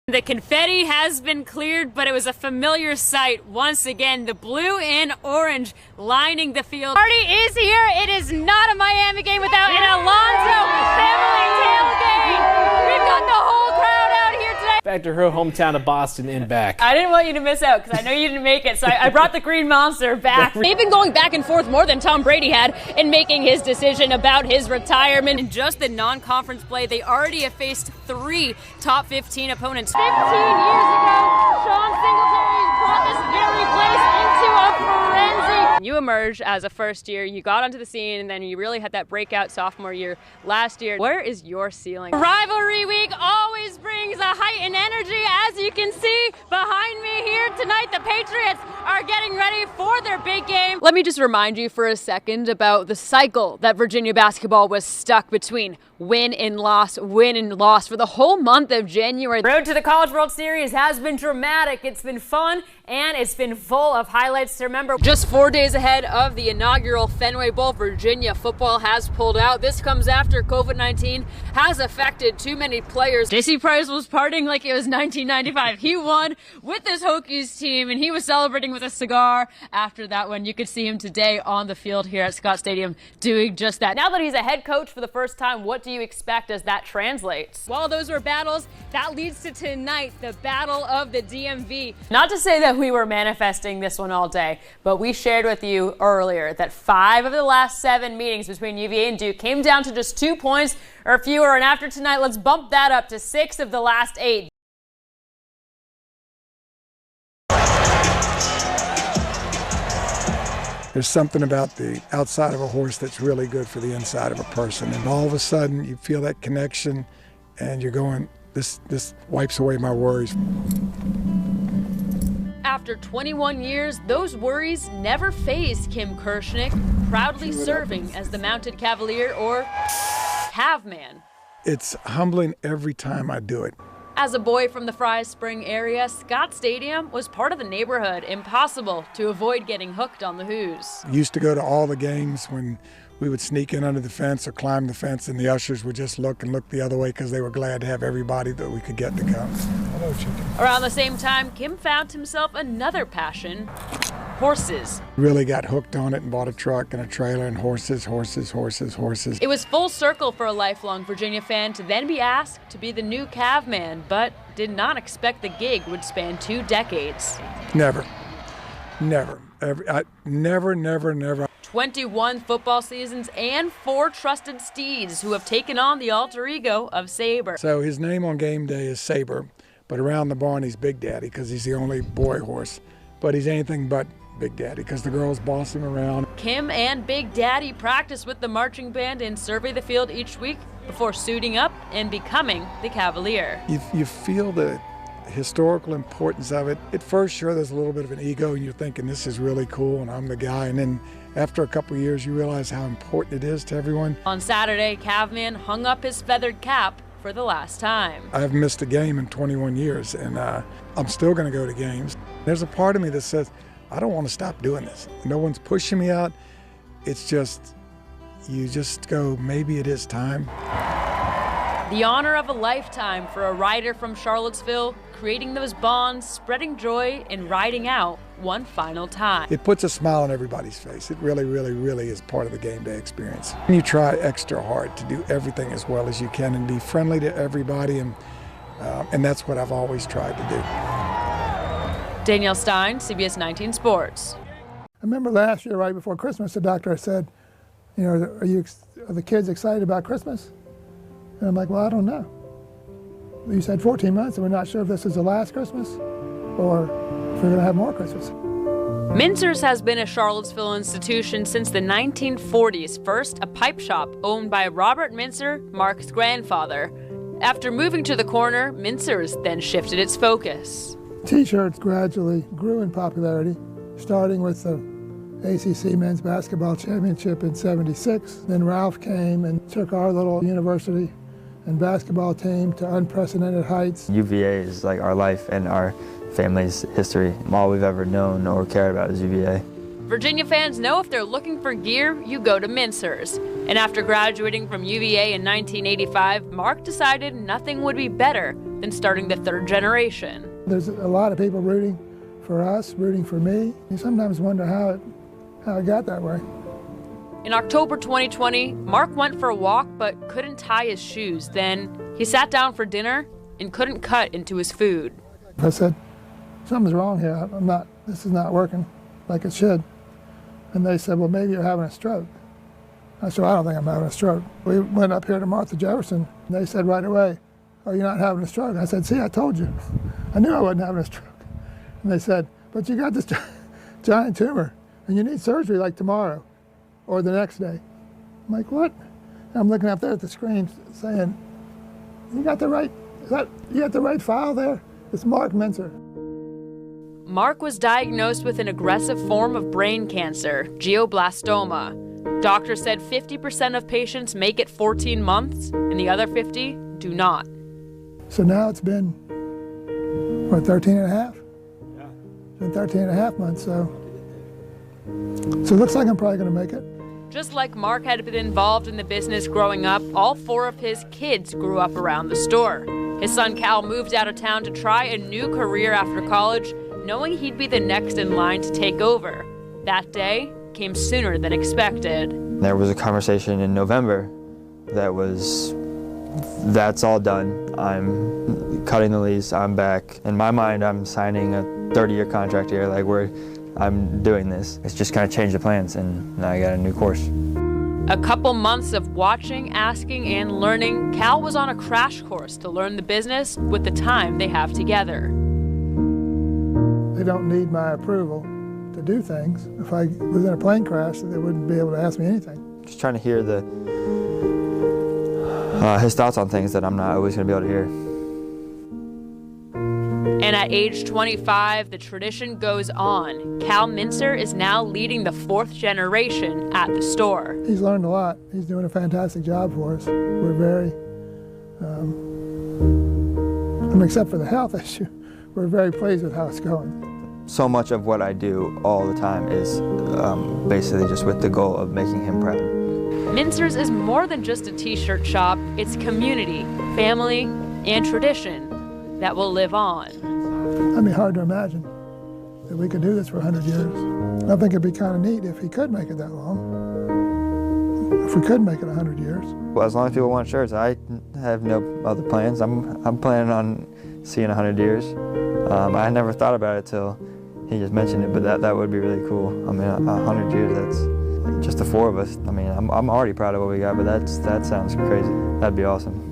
The confetti has been cleared, but it was a familiar sight. Once again, the blue and orange lining the field. Party is here. It is not a Miami game without an Alonzo family tailgate. We've got the whole crowd out here today. Back to her hometown of Boston and back. I didn't want you to miss out because I know you didn't make it, so I brought the Green Monster back. They've been going back and forth more than Tom Brady had in making his decision about his retirement. In just the non-conference play, they already have faced 3 top 15 opponents. 15 years ago, Sean Singletary brought this very place into a frenzy. You emerged as a first year, you got onto the scene, and then you really had that breakout sophomore year last year. Where is your ceiling? Rivalry week always brings a heightened energy. As you can see behind me here tonight, the Patriots are getting ready for their big game. Let me just remind you for a second about the cycle that Virginia basketball was stuck between. Win and loss for the whole month of January. The road to the College World Series has been dramatic. It's been fun and it's been full of highlights to remember. Just 4 days ahead of the inaugural Fenway Bowl, Virginia football has pulled out. This comes after COVID-19 has affected too many players. J.C. Price was partying like it was 1995. He won with his Hokies team and he was celebrating with a cigar after that one. You could see him today on the field here at Scott Stadium doing just that. Now that he's a head coach for the first time, what do you expect as that translates? While those were battles, that leads to tonight, the Battle of the DMV. Not to say that we were manifesting this one all day, but we shared with you earlier that 5 of the last 7 meetings between UVA and Duke came down to just 2 points or fewer, and after tonight, let's bump that up to 6 of the last 8. There's something about the outside of a horse that's really good for the inside of a person. And all of a sudden, you feel that connection, and you're going, this wipes away my worries. After 21 years, those worries never fazed Kim Kirshnick, proudly serving as the Mounted Cavalier, or Cavman. It's humbling every time I do it. As a boy from the Fry Spring area, Scott Stadium was part of the neighborhood. Impossible to avoid getting hooked on the Who's. Used to go to all the games when we would sneak in under the fence or climb the fence, and the ushers would just look the other way because they were glad to have everybody that we could get to come. Hello, chicken. Around the same time, Kim found himself another passion: horses. Really got hooked on it and bought a truck and a trailer and horses. It was full circle for a lifelong Virginia fan to then be asked to be the new Cavman, but did not expect the gig would span 2 decades. Never. 21 football seasons and 4 trusted steeds who have taken on the alter ego of Saber. So his name on game day is Saber, but around the barn he's Big Daddy because he's the only boy horse. But he's anything but Big Daddy because the girls boss him around. Kim and Big Daddy practice with the marching band and survey the field each week before suiting up and becoming the Cavalier. You feel the historical importance of it. At first, sure, there's a little bit of an ego and you're thinking this is really cool and I'm the guy. And then after a couple of years, you realize how important it is to everyone. On Saturday, Cavman hung up his feathered cap for the last time. I haven't missed a game in 21 years and I'm still going to go to games. There's a part of me that says, I don't want to stop doing this. No one's pushing me out. It's just, you just go, maybe it is time. The honor of a lifetime for a rider from Charlottesville, creating those bonds, spreading joy, and riding out one final time. It puts a smile on everybody's face. It really, really, really is part of the game day experience. And you try extra hard to do everything as well as you can and be friendly to everybody, and that's what I've always tried to do. Danielle Stein, CBS 19 Sports. I remember last year, right before Christmas, the doctor said, you know, are the kids excited about Christmas? And I'm like, well, I don't know. You said 14 months, and we're not sure if this is the last Christmas or if we're going to have more Christmas. Mincer's has been a Charlottesville institution since the 1940s, first a pipe shop owned by Robert Mincer, Mark's grandfather. After moving to the corner, Mincer's then shifted its focus. T-shirts gradually grew in popularity, starting with the ACC Men's Basketball Championship in '76. Then Ralph came and took our little university and basketball team to unprecedented heights. UVA is like our life and our family's history. All we've ever known or cared about is UVA. Virginia fans know if they're looking for gear, you go to Mincer's. And after graduating from UVA in 1985, Mark decided nothing would be better than starting the third generation. There's a lot of people rooting for us, rooting for me. You sometimes wonder how it got that way. In October 2020, Mark went for a walk but couldn't tie his shoes. Then he sat down for dinner and couldn't cut into his food. I said, something's wrong here. This is not working like it should. And they said, well, maybe you're having a stroke. I said, I don't think I'm having a stroke. We went up here to Martha Jefferson, and they said right away, oh, you're not having a stroke. I said, see, I told you. I knew I wasn't having a stroke. And they said, but you got this giant tumor, and you need surgery like tomorrow or the next day. I'm like, what? And I'm looking up there at the screen saying, you got the right file there? It's Mark Mincer. Mark was diagnosed with an aggressive form of brain cancer, glioblastoma. Doctors said 50% of patients make it 14 months, and the other 50 do not. So now it's been, what, 13 and a half? Yeah. It's been 13 and a half months, so it looks like I'm probably going to make it. Just like Mark had been involved in the business growing up, all 4 of his kids grew up around the store. His son Cal moved out of town to try a new career after college, knowing he'd be the next in line to take over. That day came sooner than expected. There was a conversation in November that's all done. I'm cutting the lease, I'm back. In my mind, I'm signing a 30-year contract here, I'm doing this. It's just kind of changed the plans, and now I got a new course. A couple months of watching, asking, and learning, Cal was on a crash course to learn the business with the time they have together. They don't need my approval to do things. If I was in a plane crash, they wouldn't be able to ask me anything. Just trying to hear his thoughts on things that I'm not always going to be able to hear. And at age 25, the tradition goes on. Cal Mincer is now leading the 4th generation at the store. He's learned a lot. He's doing a fantastic job for us. We're very, except for the health issue, we're very pleased with how it's going. So much of what I do all the time is basically just with the goal of making him proud. Mincer's is more than just a t-shirt shop. It's community, family, and tradition that will live on. That'd be hard to imagine that we could do this for 100 years. I think it'd be kind of neat if he could make it that long. If we could make it 100 years. Well, as long as people want shirts, I have no other plans. I'm planning on seeing 100 years. I never thought about it till he just mentioned it, but that would be really cool. I mean, 100 years, that's just the 4 of us. I mean, I'm already proud of what we got, but that sounds crazy. That'd be awesome.